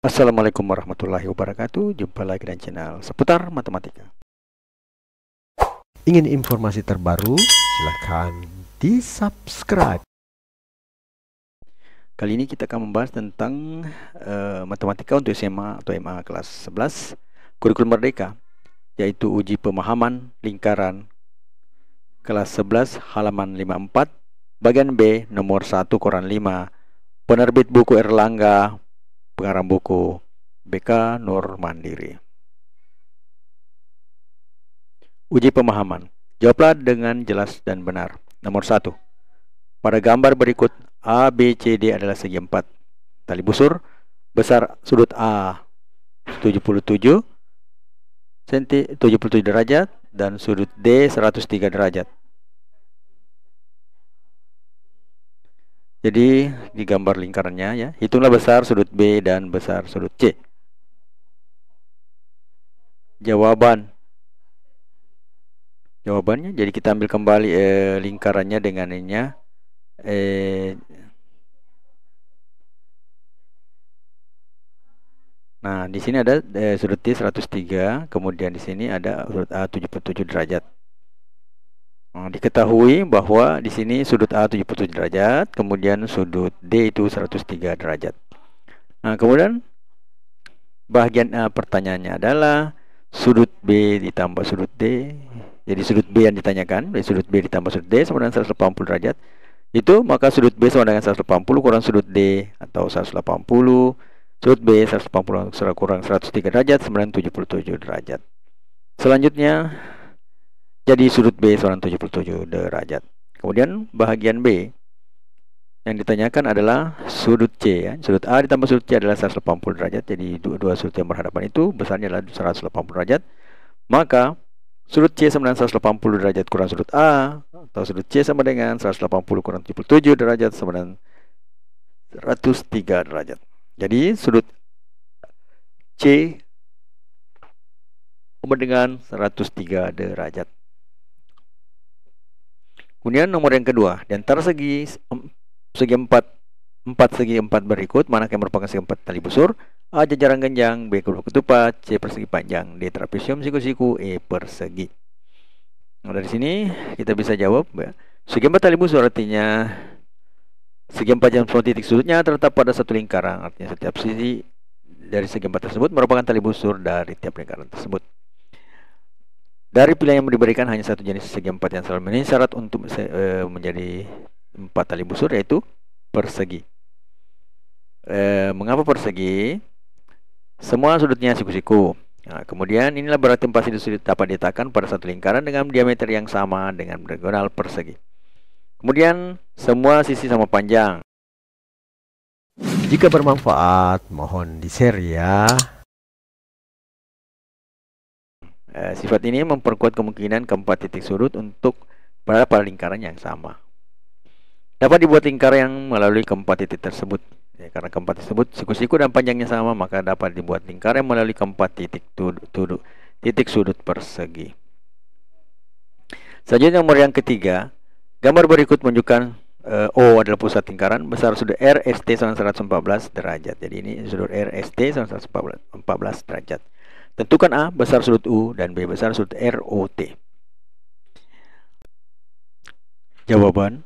Assalamualaikum warahmatullahi wabarakatuh. Jumpa lagi dengan channel seputar matematika. Ingin informasi terbaru? Silahkan di subscribe. Kali ini kita akan membahas tentang matematika untuk SMA atau MA kelas 11 kurikulum merdeka, yaitu uji pemahaman lingkaran kelas 11 halaman 54 bagian B nomor 1 koran 5, penerbit buku Erlangga, pengarang buku BK Nur Mandiri. Uji pemahaman. Jawablah dengan jelas dan benar. Nomor 1. Pada gambar berikut, A, B, C, D adalah segi 4. Tali busur besar sudut A 77 derajat dan sudut D 103 derajat. Jadi di gambar lingkarannya ya, hitunglah besar sudut B dan besar sudut C. Jawabannya, jadi kita ambil kembali lingkarannya dengan ininya. Nah, di sini ada sudut D 103, kemudian di sini ada sudut A 77 derajat. Nah, diketahui bahwa di sini sudut A 77 derajat, kemudian sudut D itu 103 derajat. Nah, kemudian bagian A pertanyaannya adalah sudut B ditambah sudut D. Jadi sudut B yang ditanyakan, sudut B ditambah sudut D sama dengan 180 derajat. Itu maka sudut B sama dengan 180 kurang sudut D atau 180. Sudut B 180 kurang 103 derajat sama dengan 77 derajat. Selanjutnya jadi sudut B sama dengan 77 derajat. Kemudian bagian B yang ditanyakan adalah sudut C ya. Sudut A ditambah sudut C adalah 180 derajat. Jadi dua sudut yang berhadapan itu besarnya adalah 180 derajat. Maka sudut C sama dengan 180 derajat kurang sudut A, atau sudut C sama dengan 180 kurang 77 derajat sama dengan 103 derajat. Jadi sudut C sama dengan 103 derajat. Kemudian nomor yang kedua, di antara segi 4 berikut, mana yang merupakan segi 4 tali busur? A jajaran genjang, B kurva ketupat, C persegi panjang, D trapesium siku-siku, E persegi. Nah, dari sini kita bisa jawab ya. Segi 4 tali busur artinya segi 4 yang semua titik sudutnya terletak pada satu lingkaran. Artinya setiap sisi dari segi 4 tersebut merupakan tali busur dari tiap lingkaran tersebut. Dari pilihan yang diberikan hanya satu jenis segi 4 yang selalu memenuhi syarat untuk menjadi 4 tali busur, yaitu persegi. Mengapa persegi? Semua sudutnya siku-siku. Nah, kemudian inilah berarti 4 sudut dapat diletakkan pada satu lingkaran dengan diameter yang sama dengan diagonal persegi. Kemudian semua sisi sama panjang. Jika bermanfaat, mohon di-share ya. Sifat ini memperkuat kemungkinan keempat titik sudut untuk berada pada lingkaran yang sama. Dapat dibuat lingkaran yang melalui keempat titik tersebut. Ya, karena keempat tersebut siku-siku dan panjangnya sama, maka dapat dibuat lingkaran yang melalui keempat titik sudut persegi. Selanjutnya nomor yang ketiga, gambar berikut menunjukkan O adalah pusat lingkaran, besar sudut RST sama 114 derajat. Jadi ini sudut RST sama 114 derajat. Tentukan A besar sudut U dan B besar sudut ROT. Jawaban,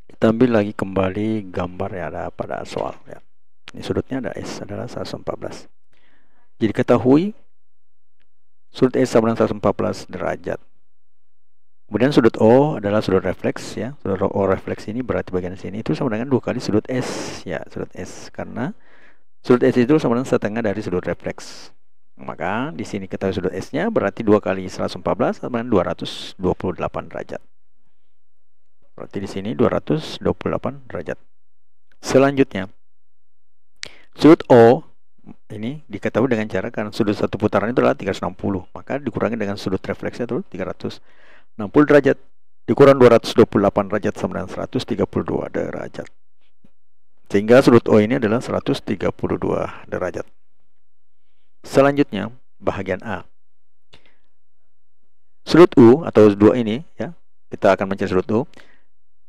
kita ambil lagi kembali gambar yang ada pada soal ya. Ini sudutnya ada S adalah 114. Jadi ketahui sudut S sama dengan 114 derajat. Kemudian sudut O adalah sudut refleks ya. Sudut O refleks ini berarti bagian sini itu sama dengan 2 kali sudut S ya, sudut S, karena sudut S itu sama dengan setengah dari sudut refleks. Maka di sini ketahui sudut S-nya berarti 2 kali 114 sama dengan 228 derajat. Berarti di sini 228 derajat. Selanjutnya, sudut O ini diketahui dengan cara karena sudut satu putaran itu adalah 360, maka dikurangi dengan sudut refleksnya itu 360 derajat dikurang 228 derajat sama dengan 132 derajat. Sehingga sudut O ini adalah 132 derajat. Selanjutnya, bahagian A. Sudut U atau 2 ini ya, kita akan mencari sudut U.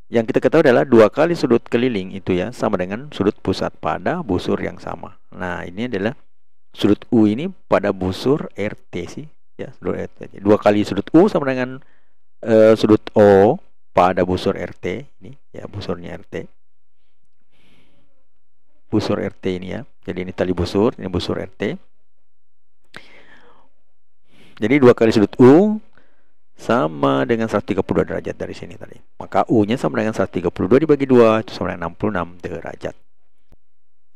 Yang kita ketahui adalah 2 kali sudut keliling itu ya sama dengan sudut pusat pada busur yang sama. Nah, ini adalah sudut U ini pada busur RT sih, ya, sudut RT. 2 kali sudut U sama dengan sudut O pada busur RT ini, ya, busurnya RT. Busur RT ini ya. Jadi ini tali busur, ini busur RT. Jadi 2 kali sudut U sama dengan 132 derajat dari sini tadi. Maka U-nya sama dengan 132 dibagi 2, itu sama dengan 66 derajat.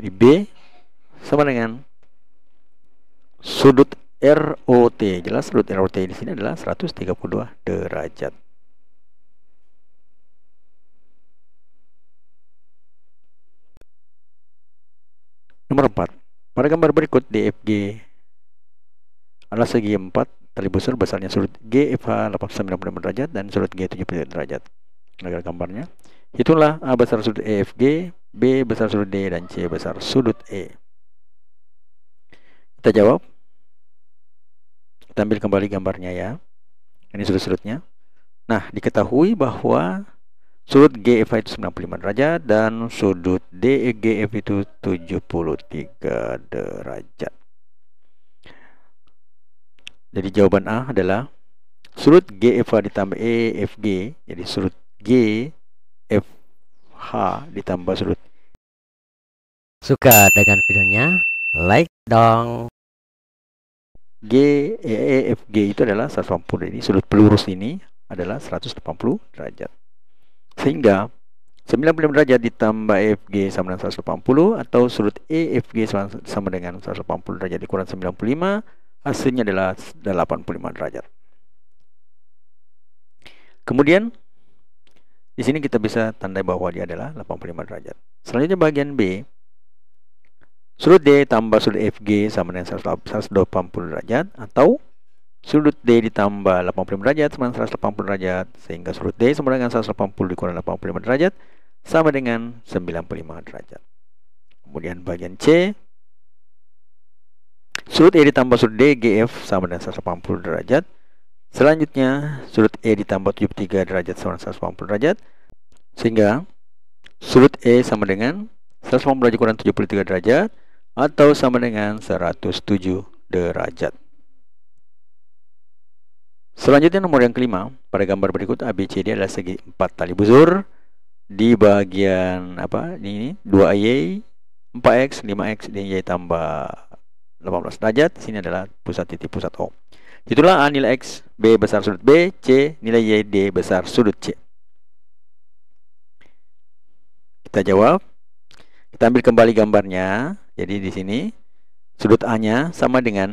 Jadi B sama dengan sudut ROT. Jelas sudut ROT di sini adalah 132 derajat. Nomor 4. Pada gambar berikut DFG adalah segi 4 tali busur, besarnya sudut GFH 95 derajat dan sudut G 70 derajat. Negara gambarnya. Itulah A besar sudut EFG, B besar sudut D, dan C besar sudut E. Kita jawab. Kita ambil kembali gambarnya ya. Ini sudut-sudutnya. Nah, diketahui bahwa sudut GFH itu 95 derajat dan sudut DEGF itu 73 derajat. Jadi jawaban A adalah sudut GFH ditambah EFG, jadi sudut GFH ditambah sudut. Suka dengan videonya? Like dong. EFG itu adalah 180. Ini sudut pelurus ini adalah 180 derajat. Sehingga 95 derajat ditambah EFG sama dengan 180, atau sudut EFG sama dengan 180 derajat dikurang 95, hasilnya adalah 85 derajat. Kemudian di sini kita bisa tandai bahwa dia adalah 85 derajat. Selanjutnya bagian B. Sudut D tambah sudut FG sama dengan 180 derajat, atau sudut D ditambah 85 derajat sama dengan 180 derajat, sehingga sudut D sama dengan 180 dikurang 85 derajat sama dengan 95 derajat. Kemudian bagian C. Sudut E ditambah sudut D GF sama dengan 180 derajat. Selanjutnya sudut E ditambah 73 derajat sama dengan 180 derajat, sehingga sudut E sama dengan 180 derajat kurang 73 derajat, atau sama dengan 107 derajat. Selanjutnya nomor yang kelima, pada gambar berikut ABCD adalah segi 4 tali busur. Di bagian ini 2Y, 4X, 5X, dan Y tambah 18 derajat. Sini adalah pusat titik pusat O. Itulah A nilai X, B besar sudut B, C nilai Y, D besar sudut C. Kita jawab. Kita ambil kembali gambarnya. Jadi di sini sudut A-nya sama dengan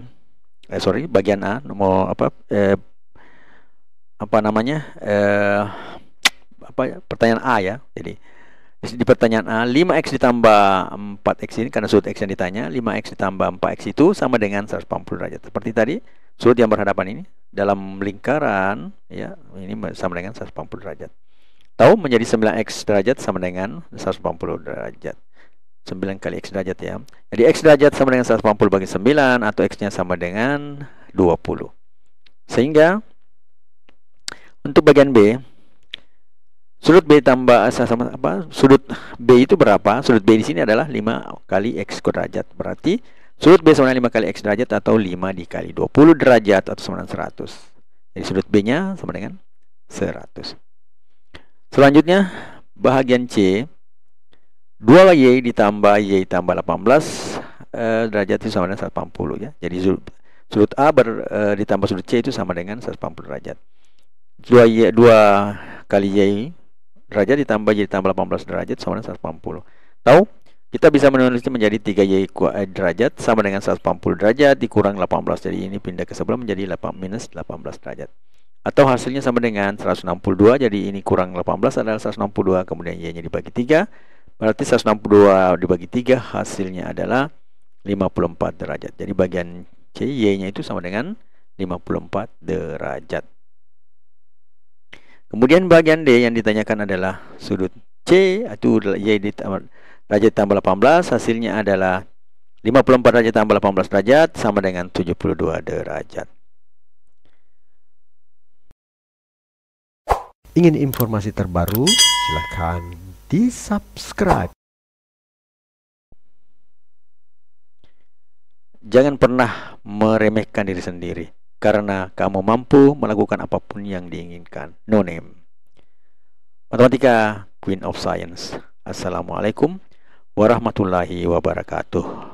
bagian A nomor pertanyaan A ya. Jadi di pertanyaan A, 5X ditambah 4X ini, karena sudut X yang ditanya, 5X ditambah 4X itu sama dengan 180 derajat. Seperti tadi, sudut yang berhadapan ini dalam lingkaran ya, ini sama dengan 180 derajat. Tahu menjadi 9X derajat sama dengan 180 derajat. 9 kali X derajat ya. Jadi X derajat sama dengan 180 bagi 9, atau X-nya sama dengan 20. Sehingga untuk bagian B, sudut B tambah sudut B itu berapa? Sudut B di sini adalah 5 kali X derajat. Berarti sudut B sama dengan 5 kali X derajat, atau 5 dikali 20 derajat, atau sama dengan 100. Jadi sudut B-nya sama dengan 100. Selanjutnya bahagian C, 2Y ditambah Y tambah 18 derajat itu sama dengan 180 ya. Jadi sudut A ditambah sudut C itu sama dengan 180 derajat. 2 kali Y derajat ditambah Y ditambah 18 derajat sama dengan 180. Tahu? Kita bisa menulisnya menjadi 3Y derajat sama dengan 180 derajat dikurang 18. Jadi ini pindah ke sebelah menjadi minus 18 derajat. Atau hasilnya sama dengan 162. Jadi ini kurang 18 adalah 162. Kemudian Y-nya dibagi 3. Berarti 162 dibagi 3 hasilnya adalah 54 derajat. Jadi bagian C, Y-nya itu sama dengan 54 derajat. Kemudian bagian D yang ditanyakan adalah sudut C, itu Y derajat tambah 18, hasilnya adalah 54 derajat tambah 18 derajat sama dengan 72 derajat. Ingin informasi terbaru? Silakan di subscribe. Jangan pernah meremehkan diri sendiri, karena kamu mampu melakukan apapun yang diinginkan. No name. Matematika, Queen of Science. Assalamualaikum warahmatullahi wabarakatuh.